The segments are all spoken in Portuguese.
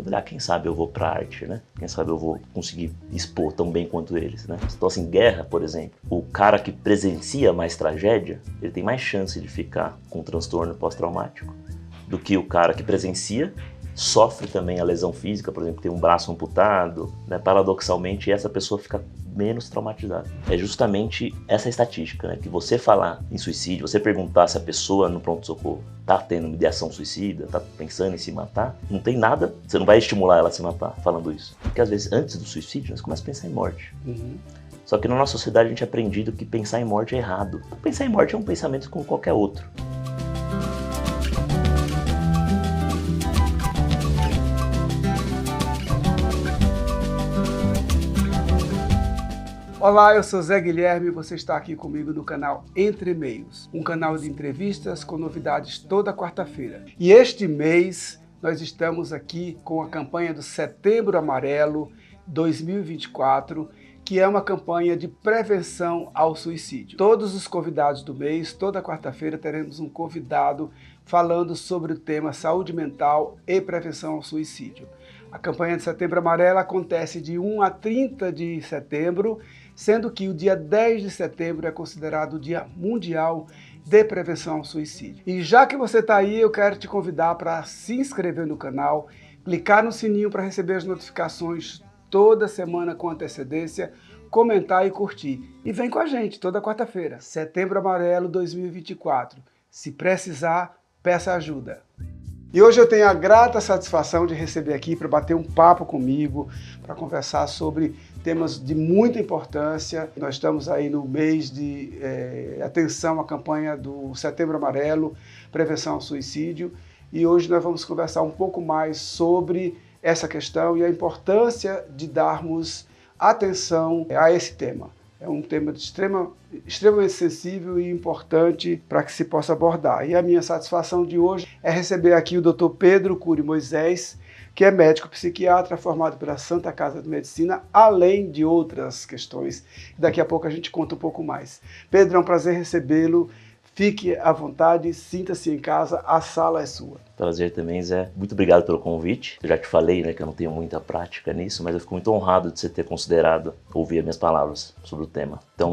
Eu falei, quem sabe eu vou pra arte, né? Quem sabe eu vou conseguir expor tão bem quanto eles, né? Situação em guerra, por exemplo, o cara que presencia mais tragédia, ele tem mais chance de ficar com transtorno pós-traumático do que o cara que presencia, sofre também a lesão física, por exemplo, tem um braço amputado, né? Paradoxalmente, essa pessoa fica menos traumatizada. É justamente essa estatística, né? Que você falar em suicídio, você perguntar se a pessoa no pronto-socorro tá tendo ideação suicida, tá pensando em se matar, não tem nada, você não vai estimular ela a se matar falando isso. Porque às vezes, antes do suicídio, nós começamos a pensar em morte. Só que na nossa sociedade a gente é aprendido que pensar em morte é errado. Pensar em morte é um pensamento como qualquer outro. Olá, eu sou Zé Guilherme e você está aqui comigo no canal Entre Meios, um canal de entrevistas com novidades toda quarta-feira. E este mês nós estamos aqui com a campanha do Setembro Amarelo 2024, que é uma campanha de prevenção ao suicídio. Todos os convidados do mês, toda quarta-feira, teremos um convidado falando sobre o tema saúde mental e prevenção ao suicídio. A campanha de Setembro Amarelo acontece de 1 a 30 de setembro, sendo que o dia 10 de setembro é considerado o Dia Mundial de Prevenção ao Suicídio. E já que você está aí, eu quero te convidar para se inscrever no canal, clicar no sininho para receber as notificações toda semana com antecedência, comentar e curtir. E vem com a gente toda quarta-feira, Setembro Amarelo 2024. Se precisar, peça ajuda. E hoje eu tenho a grata satisfação de receber aqui para bater um papo comigo, para conversar sobre temas de muita importância. Nós estamos aí no mês de atenção à campanha do Setembro Amarelo, Prevenção ao Suicídio, e hoje nós vamos conversar um pouco mais sobre essa questão e a importância de darmos atenção a esse tema. É um tema extremamente sensível e importante para que se possa abordar. E a minha satisfação de hoje é receber aqui o Dr. Pedro Cury Moisés, que é médico psiquiatra formado pela Santa Casa de Medicina, além de outras questões. Daqui a pouco a gente conta um pouco mais. Pedro, é um prazer recebê-lo. Fique à vontade, sinta-se em casa, a sala é sua. Prazer também, Zé. Muito obrigado pelo convite. Eu já te falei, né, que eu não tenho muita prática nisso, mas eu fico muito honrado de você ter considerado ouvir as minhas palavras sobre o tema. Então,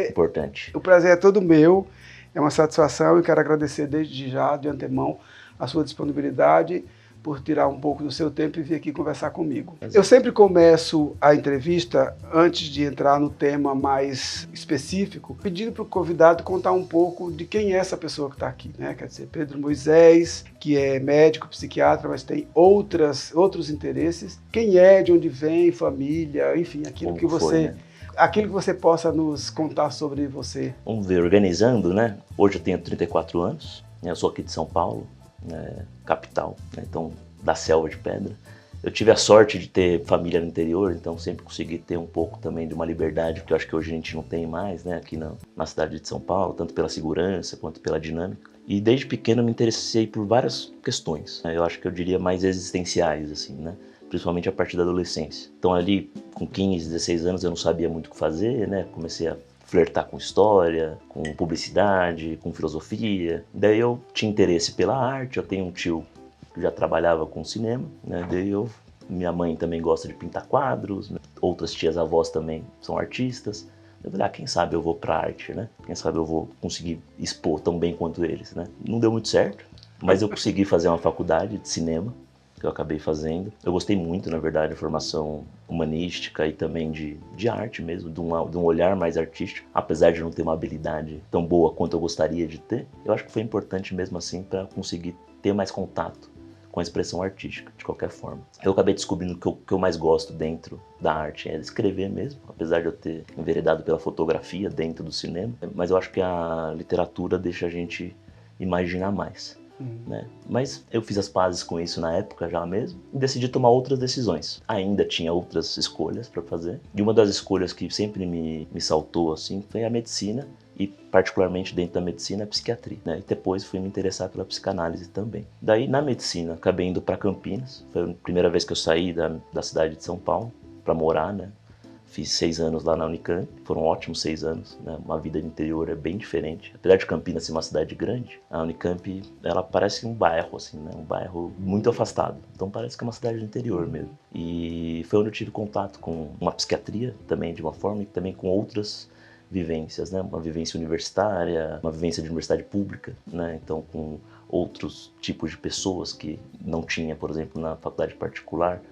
importante. O prazer é todo meu, é uma satisfação e quero agradecer desde já, de antemão, a sua disponibilidade por tirar um pouco do seu tempo e vir aqui conversar comigo. Eu sempre começo a entrevista, antes de entrar no tema mais específico, pedindo para o convidado contar um pouco de quem é essa pessoa que está aqui, né? Quer dizer, Pedro Moisés, que é médico, psiquiatra, mas tem outros interesses. Quem é, de onde vem, família, enfim, aquilo que você possa nos contar sobre você. Vamos ver, organizando, né? Hoje eu tenho 34 anos, eu sou aqui de São Paulo, capital, né? Então da selva de pedra. Eu tive a sorte de ter família no interior, então sempre consegui ter um pouco também de uma liberdade, que eu acho que hoje a gente não tem mais, né? Aqui na cidade de São Paulo, tanto pela segurança quanto pela dinâmica. E desde pequeno eu me interessei por várias questões, né? Eu acho que eu diria mais existenciais, assim, né? Principalmente a partir da adolescência. Então ali com 15, 16 anos eu não sabia muito o que fazer, né? Comecei a flertar com história, com publicidade, com filosofia. Daí eu tinha interesse pela arte, eu tenho um tio que já trabalhava com cinema, né? Minha mãe também gosta de pintar quadros, né? Outras tias-avós também são artistas. Eu falei, quem sabe eu vou pra arte, né? Quem sabe eu vou conseguir expor tão bem quanto eles, né? Não deu muito certo, mas eu consegui fazer uma faculdade de cinema, que eu acabei fazendo. Eu gostei muito, na verdade, da formação humanística e também de arte mesmo, de um olhar mais artístico, apesar de não ter uma habilidade tão boa quanto eu gostaria de ter. Eu acho que foi importante mesmo assim para conseguir ter mais contato com a expressão artística, de qualquer forma. Eu acabei descobrindo que o que eu mais gosto dentro da arte é escrever mesmo, apesar de eu ter enveredado pela fotografia dentro do cinema, mas eu acho que a literatura deixa a gente imaginar mais. Né? Mas eu fiz as pazes com isso na época já mesmo e decidi tomar outras decisões. Ainda tinha outras escolhas para fazer. E uma das escolhas que sempre me saltou assim foi a medicina e particularmente dentro da medicina a psiquiatria, né? E depois fui me interessar pela psicanálise também. Daí na medicina acabei indo para Campinas. Foi a primeira vez que eu saí da cidade de São Paulo para morar, né? Fiz 6 anos lá na Unicamp, foram ótimos 6 anos, né? Uma vida no interior é bem diferente. Apesar de Campinas ser uma cidade grande, a Unicamp, ela parece um bairro, assim, né? Um bairro muito afastado. Então parece que é uma cidade do interior mesmo. E foi onde eu tive contato com uma psiquiatria também, de uma forma, e também com outras vivências, né? Uma vivência universitária, uma vivência de universidade pública, né? Então com outros tipos de pessoas que não tinha, por exemplo, na faculdade particular.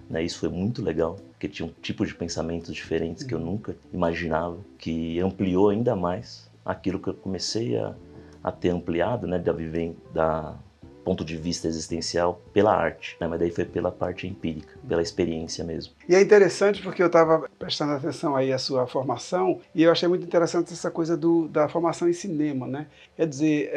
Né, isso foi muito legal, porque tinha um tipo de pensamentos diferentes que eu nunca imaginava, que ampliou ainda mais aquilo que eu comecei a ter ampliado, né, da ponto de vista existencial pela arte, né, mas daí foi pela parte empírica, pela experiência mesmo. E é interessante porque eu estava prestando atenção aí à sua formação e eu achei muito interessante essa coisa da formação em cinema, né? Quer dizer,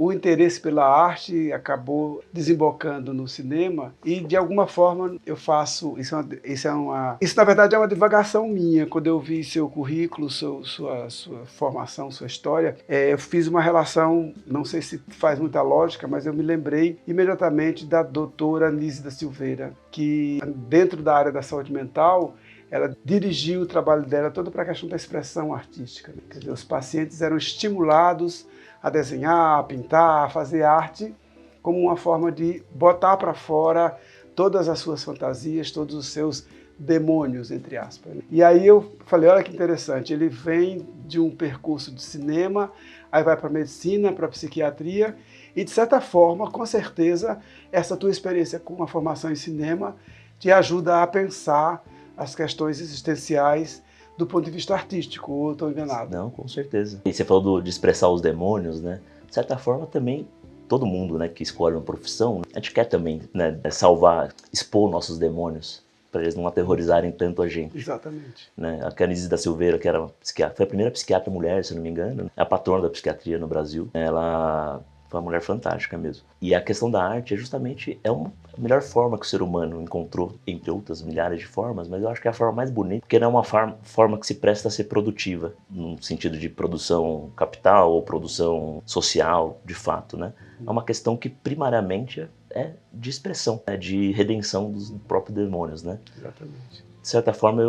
o interesse pela arte acabou desembocando no cinema e de alguma forma eu faço, isso na verdade é uma divagação minha. Quando eu vi seu currículo, sua formação, sua história, eu fiz uma relação, não sei se faz muita lógica, mas eu me lembrei imediatamente da doutora Anísia da Silveira, que dentro da área da saúde mental, ela dirigiu o trabalho dela todo para a questão da expressão artística, né? Quer dizer, os pacientes eram estimulados a desenhar, a pintar, a fazer arte como uma forma de botar para fora todas as suas fantasias, todos os seus demônios, entre aspas. E aí eu falei, olha que interessante, ele vem de um percurso de cinema, aí vai para medicina, para psiquiatria, e de certa forma, com certeza, essa tua experiência com uma formação em cinema te ajuda a pensar as questões existenciais do ponto de vista artístico, ou estou enganado? Não, com certeza. E você falou de expressar os demônios, né? De certa forma também, todo mundo, né, que escolhe uma profissão, a gente quer também, né, salvar, expor nossos demônios, para eles não aterrorizarem tanto a gente. Exatamente. Né? A Anísia da Silveira, que era uma psiquiatra, foi a primeira psiquiatra mulher, se não me engano, né? É a patrona da psiquiatria no Brasil. Ela foi uma mulher fantástica mesmo. E a questão da arte é justamente a melhor forma que o ser humano encontrou, entre outras milhares de formas, mas eu acho que é a forma mais bonita, porque não é uma forma que se presta a ser produtiva, no sentido de produção capital ou produção social, de fato, né? É uma questão que primariamente é de expressão, né? De redenção dos próprios demônios, né? Exatamente. De certa forma,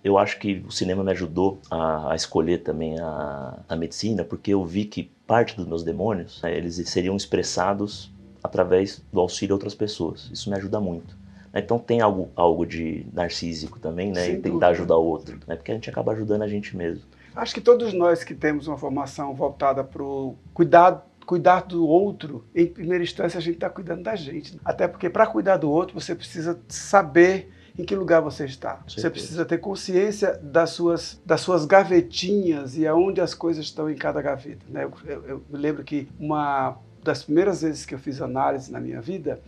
eu acho que o cinema me ajudou a escolher também a medicina, porque eu vi que parte dos meus demônios, né, eles seriam expressados através do auxílio de outras pessoas. Isso me ajuda muito. Então tem algo de narcísico também, né? Sem E tentar dúvida. Ajudar o outro, né? Porque a gente acaba ajudando a gente mesmo. Acho que todos nós que temos uma formação voltada para o cuidar do outro, em primeira instância a gente está cuidando da gente. Até porque para cuidar do outro você precisa saber em que lugar você está. Você precisa ter consciência das suas gavetinhas e aonde as coisas estão em cada gaveta, né? Eu me lembro que uma das primeiras vezes que eu fiz análise na minha vida,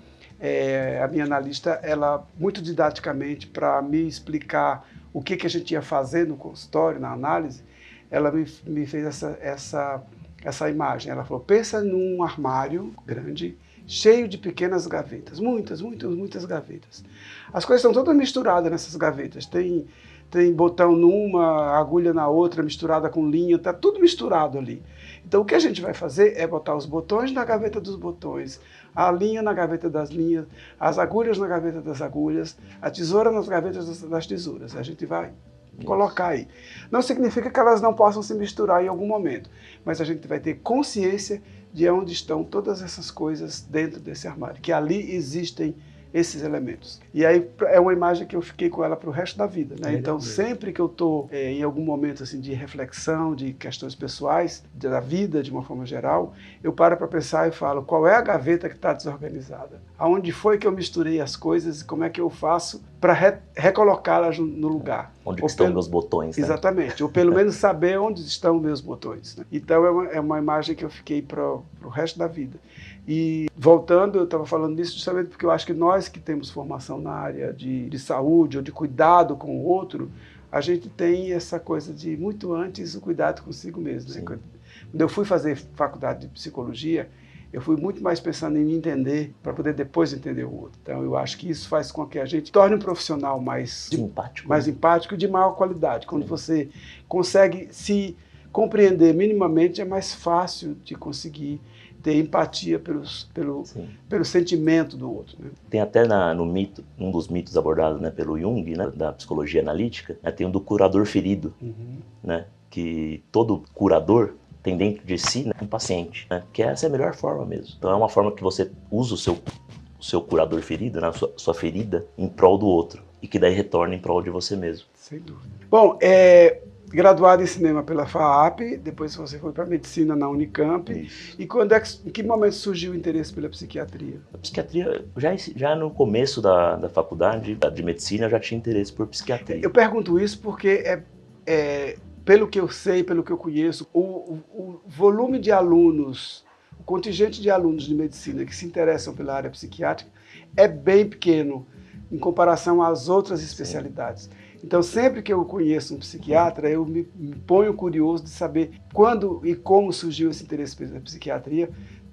a minha analista, ela muito didaticamente, para me explicar o que a gente ia fazer no consultório, na análise, ela me fez essa imagem. Ela falou, pensa num armário grande, cheio de pequenas gavetas, muitas gavetas. As coisas estão todas misturadas nessas gavetas. Tem botão numa, agulha na outra, misturada com linha, está tudo misturado ali. Então o que a gente vai fazer é botar os botões na gaveta dos botões, a linha na gaveta das linhas, as agulhas na gaveta das agulhas, a tesoura nas gavetas das tesouras. A gente vai colocar aí. Não significa que elas não possam se misturar em algum momento, mas a gente vai ter consciência de onde estão todas essas coisas dentro desse armário, que ali existem esses elementos. E aí é uma imagem que eu fiquei com ela para o resto da vida, né? Então sempre que eu estou em algum momento assim, de reflexão, de questões pessoais, da vida de uma forma geral, eu paro para pensar e falo, qual é a gaveta que está desorganizada? Aonde foi que eu misturei as coisas e como é que eu faço para recolocá-las no lugar? Onde estão meus botões, né? Exatamente, ou pelo menos saber onde estão meus botões, né? Então é uma imagem que eu fiquei para o resto da vida. E voltando, eu estava falando disso justamente porque eu acho que nós que temos formação na área de saúde ou de cuidado com o outro, a gente tem essa coisa de muito antes o cuidado consigo mesmo, né? Quando eu fui fazer faculdade de psicologia, eu fui muito mais pensando em me entender para poder depois entender o outro. Então eu acho que isso faz com que a gente torne um profissional mais empático e de maior qualidade. Quando você consegue se compreender minimamente, é mais fácil de conseguir ter empatia pelo sentimento do outro, né? Tem até no mito, um dos mitos abordados, né, pelo Jung, né, da psicologia analítica, né, tem o do curador ferido, né, que todo curador tem dentro de si, né, um paciente, né, que essa é a melhor forma mesmo. Então é uma forma que você usa o seu curador ferido, né, sua ferida, em prol do outro, e que daí retorna em prol de você mesmo. Sem dúvida. Bom, graduado em cinema pela FAAP, depois você foi para medicina na Unicamp. Isso. E em que momento surgiu o interesse pela psiquiatria? A psiquiatria, já no começo da faculdade de medicina, eu já tinha interesse por psiquiatria. Eu pergunto isso porque pelo que eu sei, pelo que eu conheço, o volume de alunos, o contingente de alunos de medicina que se interessam pela área psiquiátrica é bem pequeno em comparação às outras especialidades. Então, sempre que eu conheço um psiquiatra, eu me ponho curioso de saber quando e como surgiu esse interesse pela psiquiatria,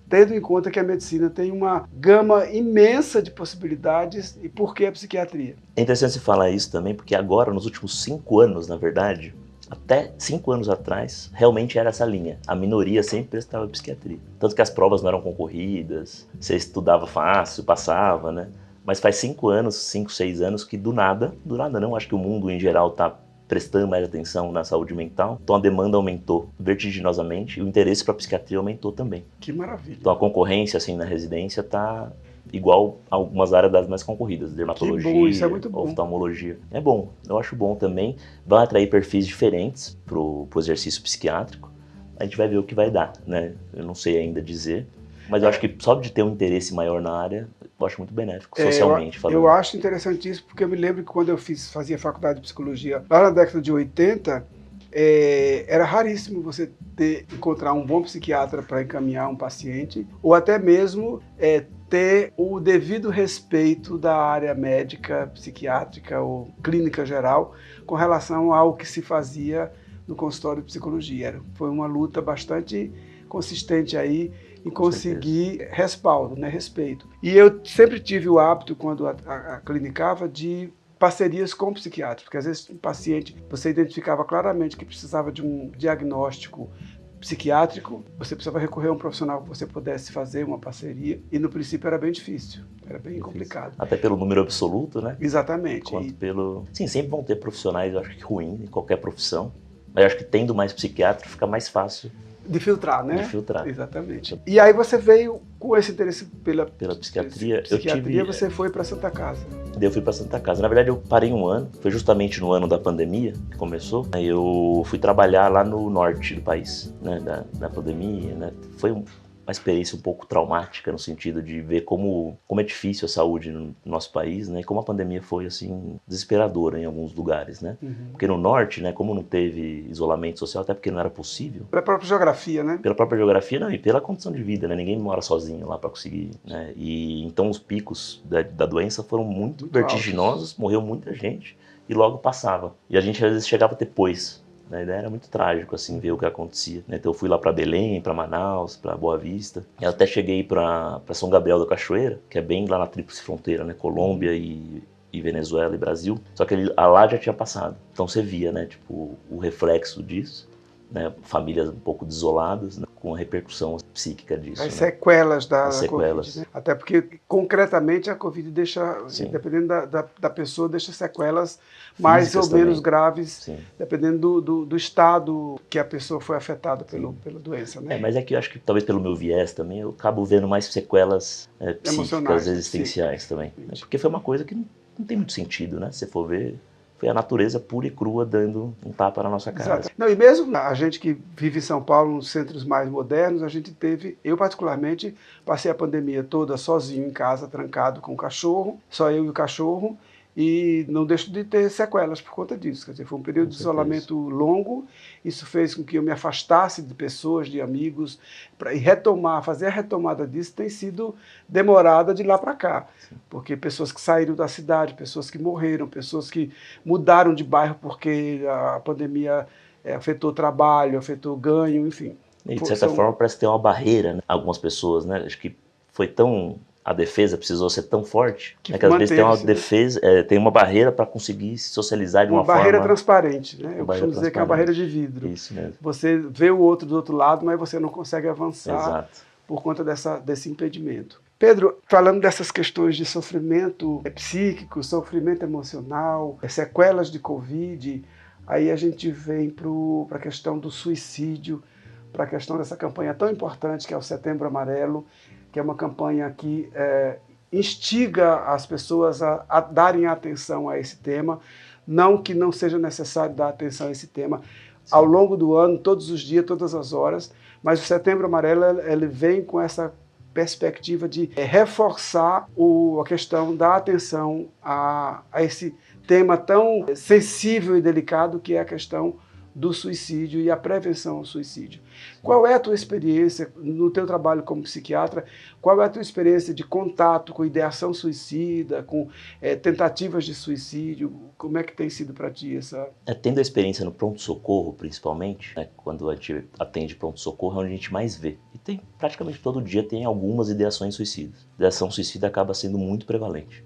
tendo em conta que a medicina tem uma gama imensa de possibilidades e por que a psiquiatria? É interessante você falar isso também, porque agora, nos últimos 5 anos, na verdade, até 5 anos atrás, realmente era essa linha. A minoria sempre prestava psiquiatria. Tanto que as provas não eram concorridas, você estudava fácil, passava, né? Mas faz 5 anos, 5, 6 anos que do nada não, acho que o mundo em geral está prestando mais atenção na saúde mental, então a demanda aumentou vertiginosamente e o interesse para a psiquiatria aumentou também. Que maravilha. Então a concorrência assim, na residência está igual a algumas áreas das mais concorridas, dermatologia, que bom, isso é muito bom. Oftalmologia. É bom, eu acho bom também, vai atrair perfis diferentes para o exercício psiquiátrico, a gente vai ver o que vai dar, né? Eu não sei ainda dizer, mas eu acho que só de ter um interesse maior na área, eu acho muito benéfico, socialmente falando. Eu acho interessante isso, porque eu me lembro que quando eu fazia faculdade de psicologia, lá na década de 80, era raríssimo você encontrar um bom psiquiatra para encaminhar um paciente, ou até mesmo ter o devido respeito da área médica, psiquiátrica ou clínica geral com relação ao que se fazia no consultório de psicologia. Foi uma luta bastante consistente aí e conseguir respaldo, né, respeito. E eu sempre tive o hábito, quando a clinicava, de parcerias com psiquiatras, porque às vezes um paciente, você identificava claramente que precisava de um diagnóstico psiquiátrico, você precisava recorrer a um profissional que você pudesse fazer uma parceria, e no princípio era bem difícil, era bem complicado. Até pelo número absoluto, né? Exatamente. Quanto pelo... Sim, sempre vão ter profissionais, eu acho que ruins em qualquer profissão, mas eu acho que tendo mais psiquiatra fica mais fácil de filtrar, né? De filtrar. Exatamente. E aí você veio com esse interesse pela psiquiatria. Você foi para Santa Casa. Daí eu fui para Santa Casa. Na verdade, eu parei um ano. Foi justamente no ano da pandemia que começou. Aí eu fui trabalhar lá no norte do país, né? Da pandemia, né? Foi uma experiência um pouco traumática no sentido de ver como é difícil a saúde no nosso país, né? E como a pandemia foi assim desesperadora em alguns lugares, né? Porque no norte, né? Como não teve isolamento social, até porque não era possível. Pela própria geografia, né? Pela própria geografia, não, e pela condição de vida, né? Ninguém mora sozinho lá para conseguir, né? E então os picos da doença foram muito vertiginosos, altos. Morreu muita gente e logo passava. E a gente às vezes chegava depois. A ideia era muito trágico, assim, ver o que acontecia. Então eu fui lá para Belém, para Manaus, para Boa Vista. Eu até cheguei para São Gabriel da Cachoeira, que é bem lá na tríplice fronteira, né? Colômbia e Venezuela e Brasil. Só que lá já tinha passado. Então você via, né? Tipo, o reflexo disso. Né, famílias um pouco desoladas, né, com a repercussão psíquica disso. As sequelas da sequelas. Covid, né? Até porque, concretamente, a Covid deixa, dependendo da pessoa, deixa sequelas mais ou menos graves, dependendo do estado que a pessoa foi afetada pela doença. Né? Mas é que eu acho que, talvez pelo meu viés também, eu acabo vendo mais sequelas psíquicas, existenciais também. Né, porque foi uma coisa que não tem muito sentido, né? Se você for ver... Foi a natureza pura e crua dando um tapa na nossa cara. Exato. Não, e mesmo a gente que vive em São Paulo, nos centros mais modernos, a gente teve, eu particularmente, passei a pandemia toda sozinho em casa, trancado com o cachorro, só eu e o cachorro, e não deixo de ter sequelas por conta disso. Quer dizer, foi um período de isolamento longo, isso fez com que eu me afastasse de pessoas, de amigos, fazer a retomada disso tem sido demorada de lá para cá, porque pessoas que saíram da cidade, pessoas que morreram, pessoas que mudaram de bairro porque a pandemia afetou trabalho, afetou ganho, enfim. E de certa forma parece ter uma barreira, né? Algumas pessoas, né? Acho que foi tão... A defesa precisou ser tão forte que às vezes tem uma defesa, tem uma barreira para conseguir se socializar de uma forma... Uma barreira transparente, né? Eu costumo dizer que é uma barreira de vidro. Isso mesmo. Você vê o outro do outro lado, mas você não consegue avançar. Exato. por conta desse impedimento. Pedro, falando dessas questões de sofrimento psíquico, sofrimento emocional, sequelas de Covid, aí a gente vem para a questão do suicídio, para a questão dessa campanha tão importante que é o Setembro Amarelo, que é uma campanha que instiga as pessoas a darem atenção a esse tema, não que não seja necessário dar atenção a esse tema ao longo do ano, todos os dias, todas as horas, mas o Setembro Amarelo ele vem com essa perspectiva de reforçar a questão da atenção a esse tema tão sensível e delicado que é a questão do suicídio e a prevenção ao suicídio. Qual é a tua experiência no teu trabalho como psiquiatra? Qual é a tua experiência de contato com ideação suicida, com tentativas de suicídio? Como é que tem sido para ti essa... Tendo a experiência no pronto-socorro, principalmente, né, quando a gente atende pronto-socorro, é onde a gente mais vê. E tem, praticamente todo dia tem algumas ideações suicidas. A ideação suicida acaba sendo muito prevalente.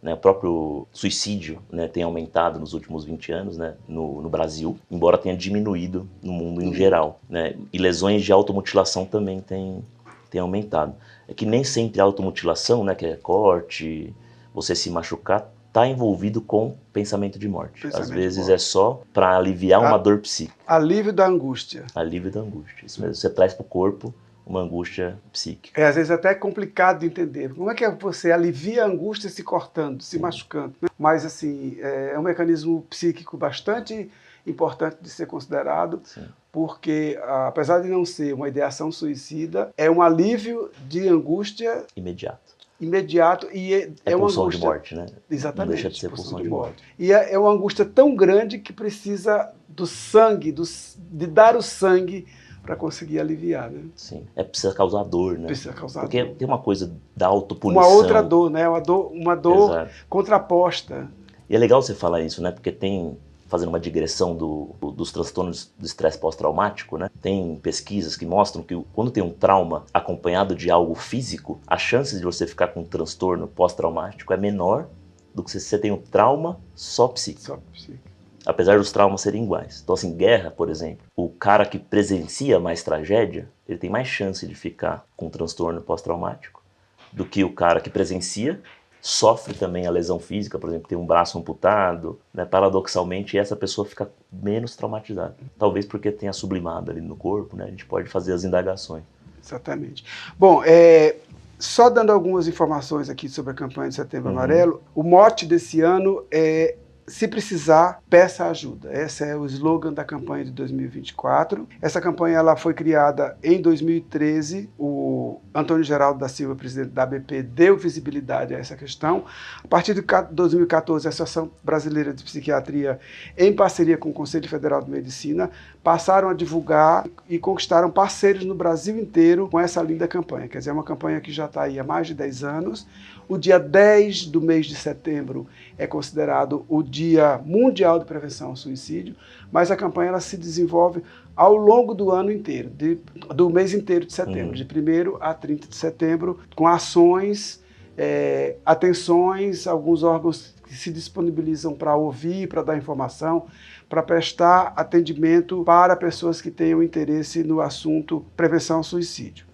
Né, o próprio suicídio, né, tem aumentado nos últimos 20 anos, né, no Brasil, embora tenha diminuído no mundo em geral. Né, e lesões de automutilação também têm aumentado. É que nem sempre a automutilação, né, que é corte, você se machucar, está envolvido com pensamento de morte. Às vezes é só para aliviar uma dor psíquica. Alívio da angústia. Alívio da angústia, isso mesmo. Você traz para o corpo uma angústia psíquica. Às vezes até é complicado de entender. Como é que você alivia a angústia se cortando, se machucando? Né? Mas, assim, é um mecanismo psíquico bastante importante de ser considerado, porque, apesar de não ser uma ideação suicida, é um alívio de angústia imediato e é uma pulsão angústia de morte, né? Exatamente. Não deixa de ser pulsão de morte. E é uma angústia tão grande que precisa do sangue, de dar o sangue para conseguir aliviar, né? Sim, precisa causar dor, né? Precisa causar Porque dor. Tem uma coisa da autopunição. Uma outra dor, né? Uma dor contraposta. E é legal você falar isso, né? Porque fazendo uma digressão dos transtornos do estresse pós-traumático, né? Tem pesquisas que mostram que quando tem um trauma acompanhado de algo físico, a chance de você ficar com um transtorno pós-traumático é menor do que se você tem um trauma só psíquico. Só psíquico. Apesar dos traumas serem iguais. Então, assim, guerra, por exemplo, o cara que presencia mais tragédia, ele tem mais chance de ficar com um transtorno pós-traumático do que o cara que presencia, sofre também a lesão física, por exemplo, tem um braço amputado, né? Paradoxalmente, essa pessoa fica menos traumatizada. Talvez porque tenha sublimado ali no corpo, né? A gente pode fazer as indagações. Exatamente. Bom, só dando algumas informações aqui sobre a campanha de Setembro Amarelo, o mote desse ano é: se precisar, peça ajuda. Esse é o slogan da campanha de 2024. Essa campanha ela foi criada em 2013. O Antônio Geraldo da Silva, presidente da ABP, deu visibilidade a essa questão. A partir de 2014, a Associação Brasileira de Psiquiatria, em parceria com o Conselho Federal de Medicina, passaram a divulgar e conquistaram parceiros no Brasil inteiro com essa linda campanha. Quer dizer, é uma campanha que já está aí há mais de 10 anos. O dia 10 do mês de setembro é considerado o Dia Mundial de Prevenção ao Suicídio, mas a campanha ela se desenvolve ao longo do ano inteiro, do mês inteiro de setembro, de 1º a 30 de setembro, com ações, atenções, alguns órgãos que se disponibilizam para ouvir, para dar informação, para prestar atendimento para pessoas que tenham interesse no assunto prevenção ao suicídio.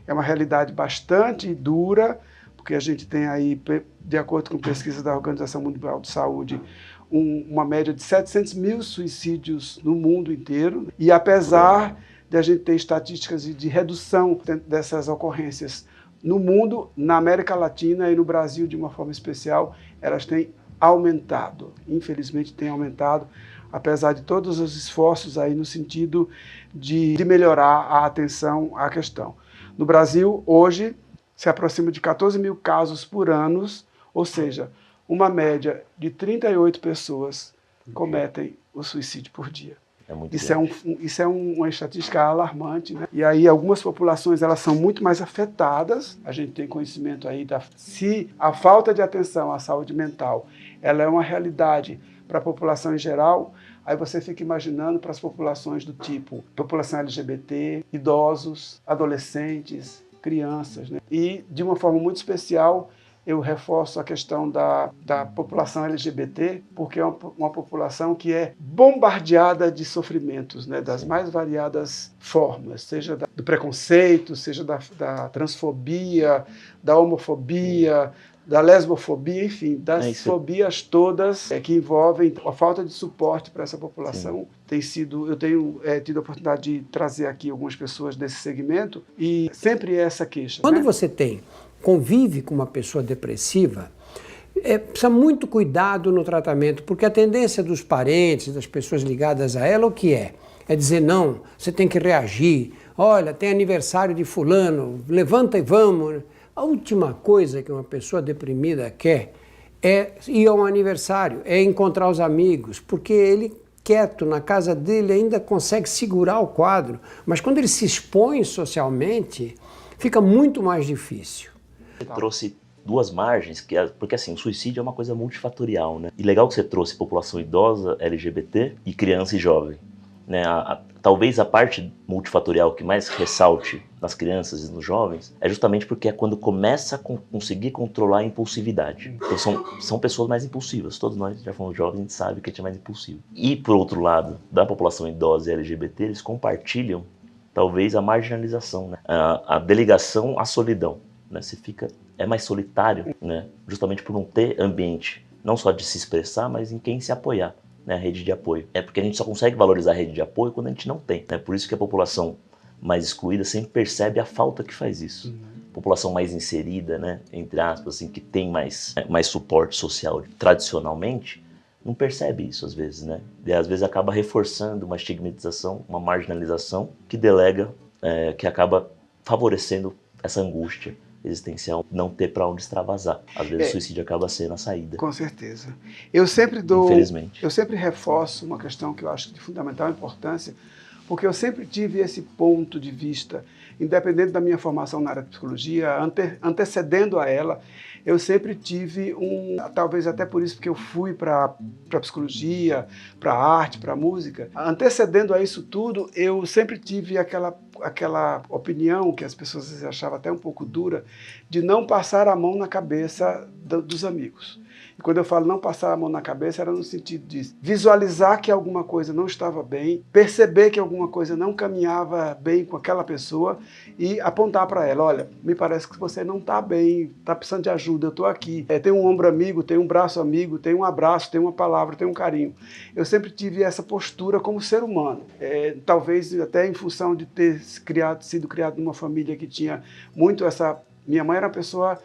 É uma realidade bastante dura, porque a gente tem aí, de acordo com pesquisas da Organização Mundial de Saúde, uma média de 700 mil suicídios no mundo inteiro. E apesar de a gente ter estatísticas de redução dessas ocorrências no mundo, na América Latina e no Brasil de uma forma especial, elas têm aumentado. Infelizmente têm aumentado, apesar de todos os esforços aí no sentido de melhorar a atenção à questão. No Brasil, hoje, se aproxima de 14 mil casos por ano, ou seja, uma média de 38 pessoas cometem o suicídio por dia. Isso é uma estatística alarmante, né? E aí algumas populações elas são muito mais afetadas. A gente tem conhecimento aí se a falta de atenção à saúde mental ela é uma realidade para a população em geral, aí você fica imaginando para as populações do tipo população LGBT, idosos, adolescentes, crianças, né? E de uma forma muito especial eu reforço a questão da população LGBT, porque é uma população que é bombardeada de sofrimentos, né, das mais variadas formas, seja do preconceito, seja da transfobia, da homofobia, da lesbofobia, enfim, das fobias todas que envolvem a falta de suporte para essa população. Eu tenho tido a oportunidade de trazer aqui algumas pessoas desse segmento e sempre é essa queixa. Quando você convive com uma pessoa depressiva, precisa muito cuidado no tratamento, porque a tendência dos parentes, das pessoas ligadas a ela, o que é? É dizer, não, você tem que reagir, olha, tem aniversário de fulano, levanta e vamos. A última coisa que uma pessoa deprimida quer é ir a um aniversário, é encontrar os amigos, porque ele, quieto na casa dele, ainda consegue segurar o quadro, mas quando ele se expõe socialmente, fica muito mais difícil. Você trouxe duas margens, porque assim, o suicídio é uma coisa multifatorial, né? E legal que você trouxe população idosa, LGBT e criança e jovem. Né? Talvez a parte multifatorial que mais ressalte nas crianças e nos jovens é justamente porque é quando começa a conseguir controlar a impulsividade. Então são pessoas mais impulsivas. Todos nós já fomos jovens, a gente sabe que a gente é mais impulsivo. E por outro lado, da população idosa e LGBT, eles compartilham talvez a marginalização, né? A delegação à solidão. Né? Você é mais solitário, né? Justamente por não ter ambiente, não só de se expressar, mas em quem se apoiar. Né, a rede de apoio. É porque a gente só consegue valorizar a rede de apoio quando a gente não tem. Né? Por isso que a população mais excluída sempre percebe a falta que faz isso. População mais inserida, né, entre aspas, assim, que tem mais suporte social tradicionalmente, não percebe isso às vezes. Né? E às vezes acaba reforçando uma estigmatização, uma marginalização que delega, que acaba favorecendo essa angústia existencial, não ter para onde extravasar. Às vezes o suicídio acaba sendo a saída. Com certeza. Eu sempre Infelizmente. Eu sempre reforço uma questão que eu acho de fundamental importância, porque eu sempre tive esse ponto de vista, independente da minha formação na área de psicologia, antecedendo a ela, eu sempre tive talvez até por isso porque eu fui para a psicologia, para a arte, para a música, antecedendo a isso tudo, eu sempre tive aquela opinião que as pessoas às vezes achavam até um pouco dura, de não passar a mão na cabeça dos amigos. E quando eu falo não passar a mão na cabeça, era no sentido de visualizar que alguma coisa não estava bem, perceber que alguma coisa não caminhava bem com aquela pessoa e apontar para ela, olha, me parece que você não está bem, está precisando de ajuda, eu estou aqui. Tem um ombro amigo, tem um braço amigo, tem um abraço, tem uma palavra, tem um carinho. Eu sempre tive essa postura como ser humano. Talvez até em função de ter sido criado numa família que tinha muito essa... Minha mãe era uma pessoa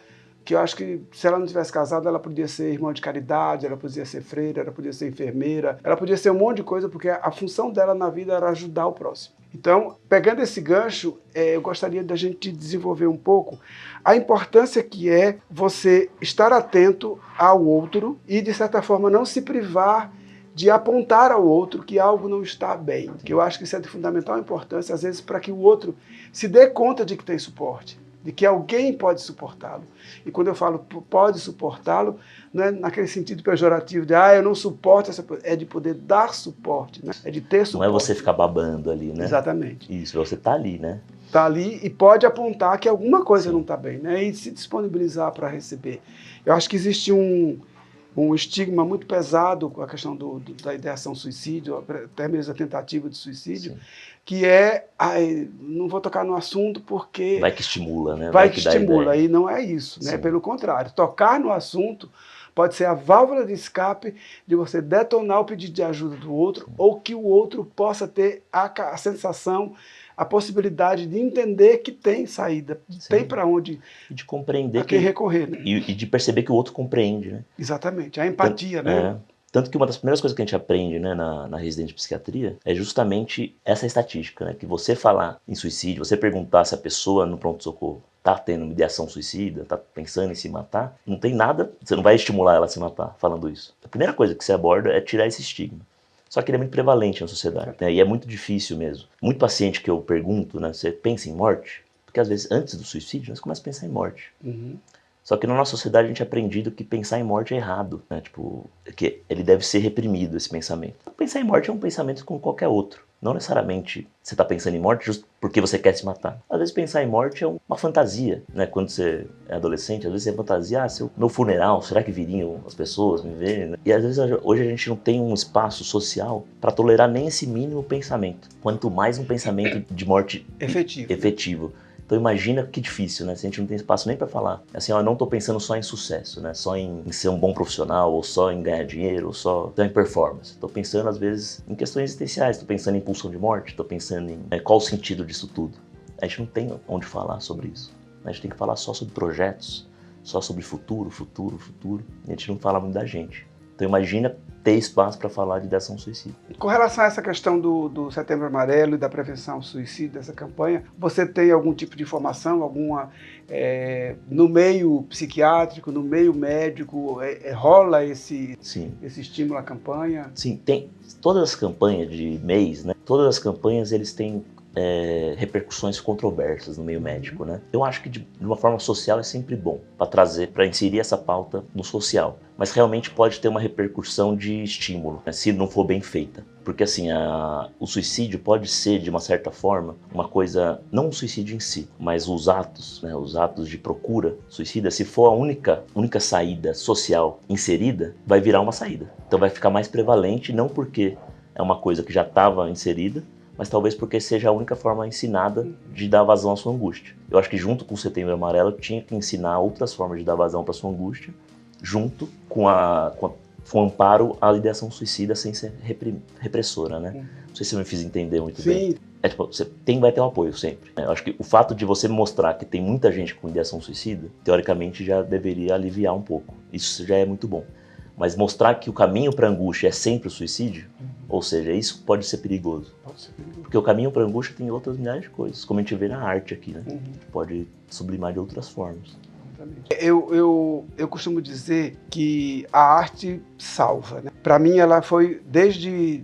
que eu acho que se ela não tivesse casado, ela podia ser irmã de caridade, ela podia ser freira, ela podia ser enfermeira, ela podia ser um monte de coisa, porque a função dela na vida era ajudar o próximo. Então, pegando esse gancho, eu gostaria da gente desenvolver um pouco a importância que é você estar atento ao outro e, de certa forma, não se privar de apontar ao outro que algo não está bem. Que eu acho que isso é de fundamental importância, às vezes, para que o outro se dê conta de que tem suporte, de que alguém pode suportá-lo. E quando eu falo pode suportá-lo, não é naquele sentido pejorativo de eu não suporto essa pessoa, é de poder dar suporte, né? É de ter suporte. Não é você ficar babando ali, né? Exatamente. Isso, você tá ali, né? Tá ali e pode apontar que alguma coisa não está bem, né? E se disponibilizar para receber. Eu acho que existe um estigma muito pesado com a questão da ideação suicídio, até mesmo a tentativa de suicídio, sim, que não vou tocar no assunto porque... Vai que estimula, né? Vai que estimula, e não é isso, né? Pelo contrário, tocar no assunto pode ser a válvula de escape de você detonar o pedido de ajuda do outro, ou que o outro possa ter a sensação, a possibilidade de entender que tem saída, sim, tem para onde e de compreender a quem recorrer. Né? E de perceber que o outro compreende. Né? Exatamente, a empatia, né? Tanto que uma das primeiras coisas que a gente aprende, né, na residência de psiquiatria é justamente essa estatística, né? Que você falar em suicídio, você perguntar se a pessoa no pronto-socorro está tendo uma ideação suicida, está pensando em se matar, não tem nada, você não vai estimular ela a se matar falando isso. A primeira coisa que você aborda é tirar esse estigma. Só que ele é muito prevalente na sociedade, né? E é muito difícil mesmo. Muito paciente que eu pergunto, né, você pensa em morte? Porque às vezes antes do suicídio nós começamos a pensar em morte. Uhum. Só que na nossa sociedade a gente é aprendido que pensar em morte é errado, né? Tipo, que ele deve ser reprimido, esse pensamento. Pensar em morte é um pensamento como qualquer outro. Não necessariamente você está pensando em morte justo porque você quer se matar. Às vezes pensar em morte é uma fantasia, né? Quando você é adolescente, às vezes você fantasia, meu funeral, será que viriam as pessoas me verem? Né? E às vezes hoje a gente não tem um espaço social para tolerar nem esse mínimo pensamento. Quanto mais um pensamento de morte efetivo. Então imagina que difícil, né? Se a gente não tem espaço nem para falar. Assim, eu não tô pensando só em sucesso, né? Só em ser um bom profissional, ou só em ganhar dinheiro, ou só em performance. Tô pensando, às vezes, em questões existenciais. Tô pensando em pulsão de morte, tô pensando em qual o sentido disso tudo. A gente não tem onde falar sobre isso. A gente tem que falar só sobre projetos, só sobre futuro. E a gente não fala muito da gente. Então imagina ter espaço para falar de ideação suicida. Com relação a essa questão do Setembro Amarelo e da prevenção ao suicídio, dessa campanha, você tem algum tipo de informação, no meio psiquiátrico, no meio médico, rola esse estímulo à campanha? Sim, tem. Todas as campanhas de mês, né? Todas as campanhas eles têm repercussões controversas no meio médico, né? Eu acho que de uma forma social é sempre bom para inserir essa pauta no social, mas realmente pode ter uma repercussão de estímulo, né, se não for bem feita, porque assim o suicídio pode ser de uma certa forma uma coisa, não o suicídio em si, mas os atos, né, os atos de procura suicida, se for a única saída social inserida, vai virar uma saída, então vai ficar mais prevalente, não porque é uma coisa que já estava inserida, mas talvez porque seja a única forma ensinada de dar vazão à sua angústia. Eu acho que junto com o Setembro Amarelo tinha que ensinar outras formas de dar vazão para a sua angústia, junto com o amparo à ideação suicida sem ser repressora, né? Não sei se eu me fiz entender muito bem. Você vai ter um apoio sempre. Eu acho que o fato de você mostrar que tem muita gente com ideação suicida, teoricamente já deveria aliviar um pouco. Isso já é muito bom. Mas mostrar que o caminho para a angústia é sempre o suicídio, ou seja, isso pode ser perigoso. Porque o caminho para a angústia tem outras milhares de coisas, como a gente vê na arte aqui, né? Que pode sublimar de outras formas. Eu costumo dizer que a arte salva, né? Para mim ela foi desde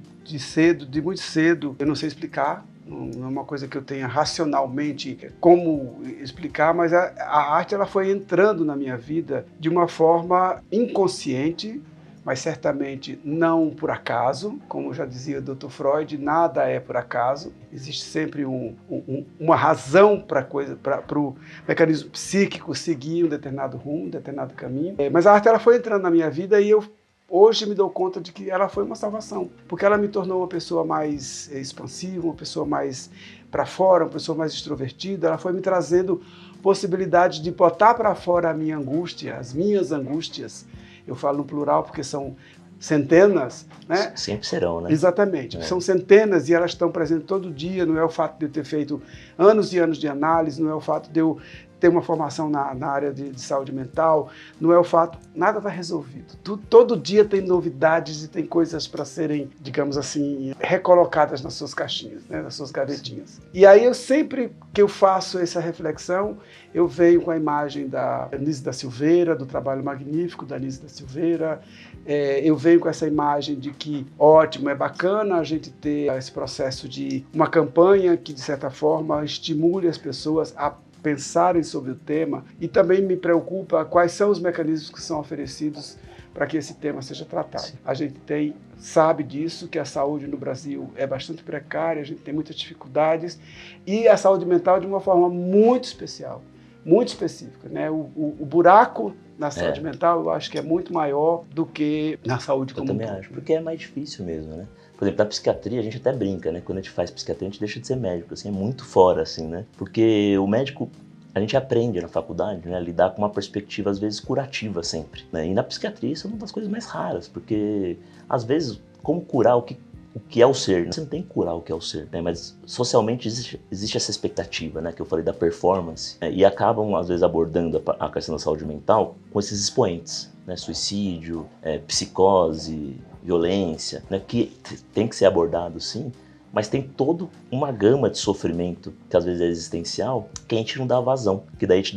muito cedo, eu não sei explicar, não é uma coisa que eu tenha racionalmente como explicar, mas a arte ela foi entrando na minha vida de uma forma inconsciente, mas certamente não por acaso. Como já dizia o Dr. Freud, nada é por acaso. Existe sempre uma razão para o mecanismo psíquico seguir um determinado rumo, um determinado caminho. Mas a arte ela foi entrando na minha vida e eu hoje me dou conta de que ela foi uma salvação, porque ela me tornou uma pessoa mais expansiva, uma pessoa mais para fora, uma pessoa mais extrovertida. Ela foi me trazendo possibilidade de botar para fora a minha angústia, as minhas angústias. Eu falo no plural porque são centenas, né? Sempre serão, né? Exatamente. São centenas e elas estão presentes todo dia. Não é o fato de eu ter feito anos e anos de análise, não é o fato de eu ter uma formação na área de saúde mental, não é o fato, nada está resolvido. Todo dia tem novidades e tem coisas para serem, digamos assim, recolocadas nas suas caixinhas, né, nas suas gavetinhas. E aí eu sempre que eu faço essa reflexão, eu venho com a imagem da Anísia da Silveira, do trabalho magnífico da Anísia da Silveira, eu venho com essa imagem de que, ótimo, é bacana a gente ter esse processo de uma campanha que, de certa forma, estimule as pessoas a pensarem sobre o tema, e também me preocupa quais são os mecanismos que são oferecidos para que esse tema seja tratado. A gente sabe disso, que a saúde no Brasil é bastante precária, a gente tem muitas dificuldades, e a saúde mental de uma forma muito especial, muito específica, né? O buraco na saúde mental eu acho que é muito maior do que na saúde como um todo. Eu também acho, porque é mais difícil mesmo, né? Por exemplo, na psiquiatria a gente até brinca, né? Quando a gente faz psiquiatria a gente deixa de ser médico, assim, é muito fora, assim, né? Porque o médico, a gente aprende na faculdade, né, a lidar com uma perspectiva, às vezes, curativa sempre, né? E na psiquiatria isso é uma das coisas mais raras, porque, às vezes, como curar o que é o ser? Né? Você não tem que curar o que é o ser, né? Mas socialmente existe essa expectativa, né, que eu falei da performance, né? E acabam, às vezes, abordando a questão da saúde mental com esses expoentes, né? Suicídio, psicose, violência, né? Que tem que ser abordado, sim, mas tem toda uma gama de sofrimento que às vezes é existencial, que a gente não dá vazão, que daí a gente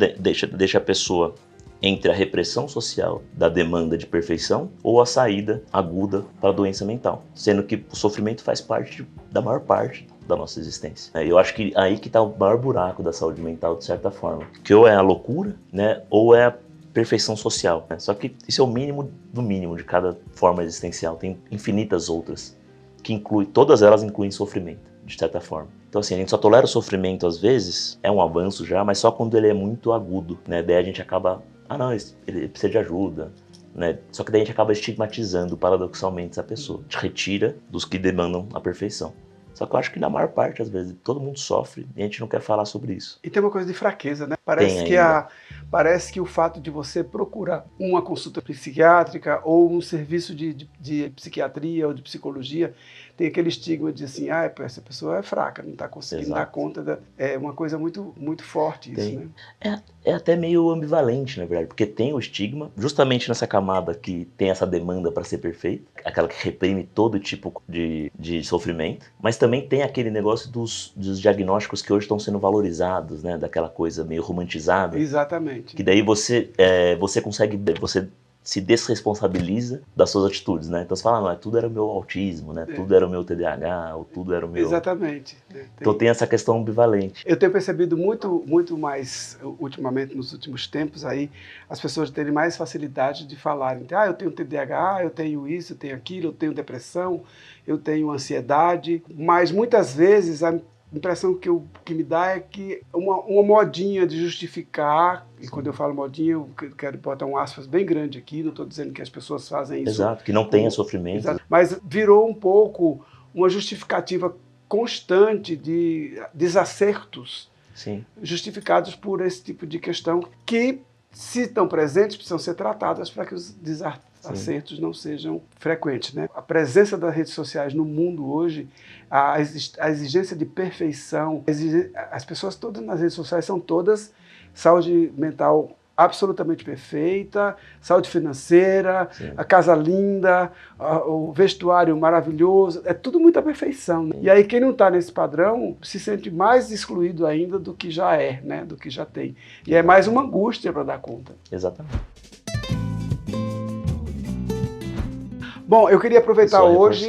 deixa a pessoa entre a repressão social da demanda de perfeição ou a saída aguda para a doença mental, sendo que o sofrimento faz parte da maior parte da nossa existência. Eu acho que aí que está o maior buraco da saúde mental, de certa forma, que ou é a loucura, né, ou é perfeição social, né? Só que isso é o mínimo do mínimo de cada forma existencial. Tem infinitas outras, que todas elas incluem sofrimento, de certa forma. Então assim, a gente só tolera o sofrimento às vezes, é um avanço já, mas só quando ele é muito agudo, né? Daí a gente acaba, não, ele precisa de ajuda, né? Só que daí a gente acaba estigmatizando paradoxalmente essa pessoa. A gente retira dos que demandam a perfeição. Só que eu acho que na maior parte, às vezes, todo mundo sofre e a gente não quer falar sobre isso. E tem uma coisa de fraqueza, né? Parece que o fato de você procurar uma consulta psiquiátrica ou um serviço de psiquiatria ou de psicologia tem aquele estigma de assim, essa pessoa é fraca, não está conseguindo dar conta. É uma coisa muito, muito forte isso, né? É até meio ambivalente, na verdade, porque tem o estigma, justamente nessa camada que tem essa demanda para ser perfeito, aquela que reprime todo tipo de sofrimento, mas também tem aquele negócio dos diagnósticos que hoje estão sendo valorizados, né? Daquela coisa meio romantizada. Exatamente. Que daí você consegue, você se desresponsabiliza das suas atitudes, né? Então você fala, não, tudo era o meu autismo, né? Tudo era o meu TDAH, ou tudo era o meu... Exatamente. Então tem essa questão ambivalente. Eu tenho percebido muito mais, ultimamente, nos últimos tempos, aí, as pessoas terem mais facilidade de falarem, eu tenho TDAH, eu tenho isso, eu tenho aquilo, eu tenho depressão, eu tenho ansiedade, mas muitas vezes a impressão que me dá é que uma modinha de justificar, e quando eu falo modinha, eu quero botar um aspas bem grande aqui, não estou dizendo que as pessoas fazem isso. Exato, que não tenha sofrimento. Exato, mas virou um pouco uma justificativa constante de desacertos, sim, justificados por esse tipo de questão que, se estão presentes, precisam ser tratadas para que os desacertos não sejam frequentes, né? A presença das redes sociais no mundo hoje, a exigência de perfeição, as pessoas todas nas redes sociais são todas saúde mental absolutamente perfeita, saúde financeira, sim, a casa linda, o vestuário maravilhoso, é tudo muita perfeição, né? E aí quem não está nesse padrão se sente mais excluído ainda do que já é, né? Do que já tem. E é mais uma angústia para dar conta. Exatamente. Bom, eu queria aproveitar hoje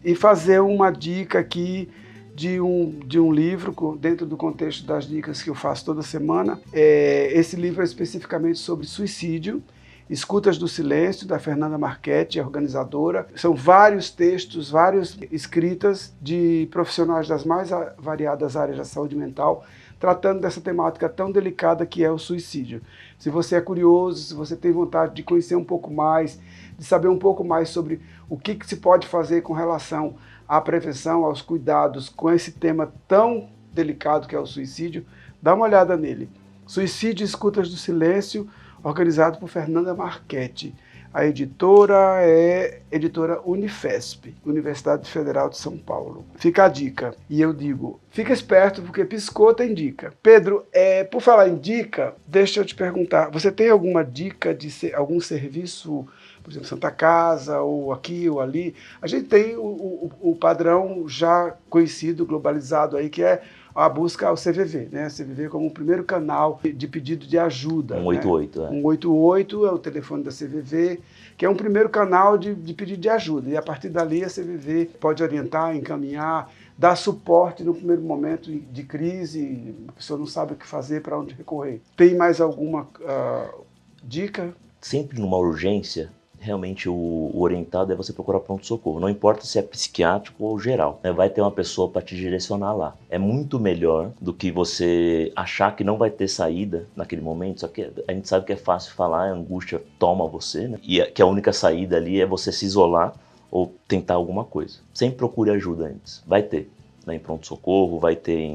e fazer uma dica aqui de um livro, dentro do contexto das dicas que eu faço toda semana. Esse livro é especificamente sobre suicídio, Escutas do Silêncio, da Fernanda Marchetti, a organizadora. São vários textos, várias escritas de profissionais das mais variadas áreas da saúde mental, tratando dessa temática tão delicada que é o suicídio. Se você é curioso, se você tem vontade de conhecer um pouco mais, de saber um pouco mais sobre o que se pode fazer com relação à prevenção, aos cuidados com esse tema tão delicado que é o suicídio, dá uma olhada nele. Suicídio Escutas do Silêncio, organizado por Fernanda Marchetti. A editora é editora Unifesp, Universidade Federal de São Paulo. Fica a dica. E eu digo, fica esperto porque piscou tem dica. Pedro, por falar em dica, deixa eu te perguntar, você tem alguma dica de algum serviço, por exemplo, Santa Casa, ou aqui ou ali? A gente tem o padrão já conhecido, globalizado aí, que é a busca ao CVV, né? CVV como o primeiro canal de pedido de ajuda. 188, né? 188 é o telefone da CVV, que é um primeiro canal de pedido de ajuda. E a partir dali a CVV pode orientar, encaminhar, dar suporte no primeiro momento de crise, a pessoa não sabe o que fazer, para onde recorrer. Tem mais alguma dica? Sempre numa urgência, realmente o orientado é você procurar pronto-socorro. Não importa se é psiquiátrico ou geral, né? Vai ter uma pessoa para te direcionar lá. É muito melhor do que você achar que não vai ter saída naquele momento, só que a gente sabe que é fácil falar, a angústia toma você, né? E que a única saída ali é você se isolar ou tentar alguma coisa. Sempre procure ajuda antes. Vai ter, né? Em pronto-socorro, vai ter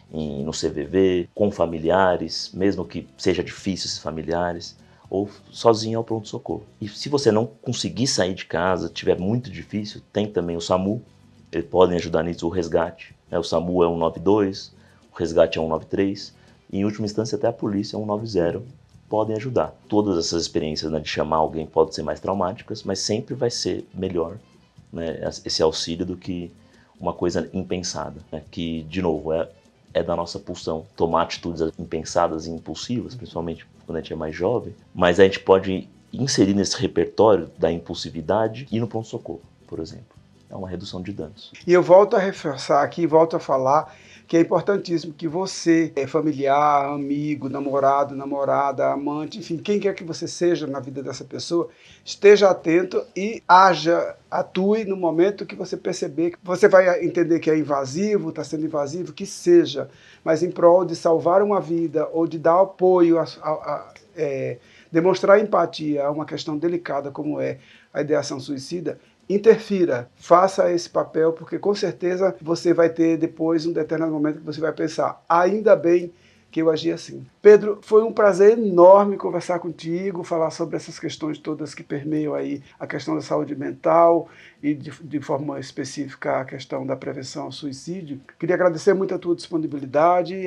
no CVV, com familiares, mesmo que seja difícil esses familiares, ou sozinho ao pronto-socorro. E se você não conseguir sair de casa, tiver muito difícil, tem também o SAMU, eles podem ajudar nisso, o resgate. O SAMU é 192, o resgate é 193, e em última instância até a polícia 190 podem ajudar. Todas essas experiências, né, de chamar alguém podem ser mais traumáticas, mas sempre vai ser melhor, né, esse auxílio do que uma coisa impensada, né, que, de novo, é da nossa pulsão tomar atitudes impensadas e impulsivas, principalmente quando a gente é mais jovem, mas a gente pode inserir nesse repertório da impulsividade e no pronto-socorro, por exemplo. É uma redução de danos. E eu volto a reforçar aqui, volto a falar que é importantíssimo que você, familiar, amigo, namorado, namorada, amante, enfim, quem quer que você seja na vida dessa pessoa, esteja atento e atue no momento que você perceber que você vai entender que é invasivo, está sendo invasivo, que seja, mas em prol de salvar uma vida ou de dar apoio, demonstrar empatia a uma questão delicada como é a ideação suicida, interfira, faça esse papel, porque com certeza você vai ter depois um determinado momento que você vai pensar, ainda bem que eu agi assim. Pedro, foi um prazer enorme conversar contigo, falar sobre essas questões todas que permeiam aí a questão da saúde mental e de forma específica a questão da prevenção ao suicídio. Queria agradecer muito a tua disponibilidade,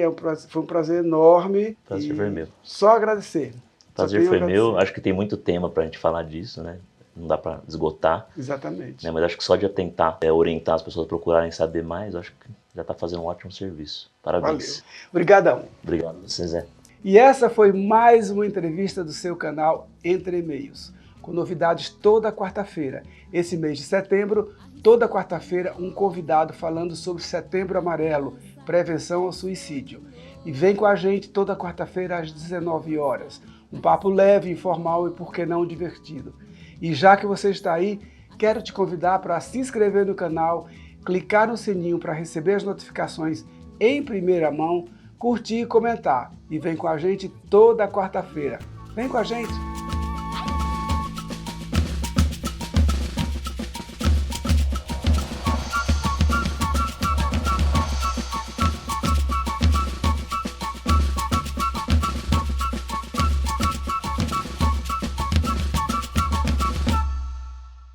foi um prazer enorme. Prazer foi meu. Só agradecer. Prazer foi meu, acho que tem muito tema para a gente falar disso, né? Não dá para esgotar. Exatamente. Né? Mas acho que só de eu tentar orientar as pessoas a procurarem saber mais, acho que já está fazendo um ótimo serviço. Parabéns. Valeu. Obrigadão. Obrigado, Zé. E essa foi mais uma entrevista do seu canal Entre E-mails, com novidades toda quarta-feira. Esse mês de setembro, toda quarta-feira, um convidado falando sobre Setembro Amarelo, prevenção ao suicídio. E vem com a gente toda quarta-feira às 19 horas. Um papo leve, informal e, por que não, divertido. E já que você está aí, quero te convidar para se inscrever no canal, clicar no sininho para receber as notificações em primeira mão, curtir e comentar. E vem com a gente toda quarta-feira. Vem com a gente!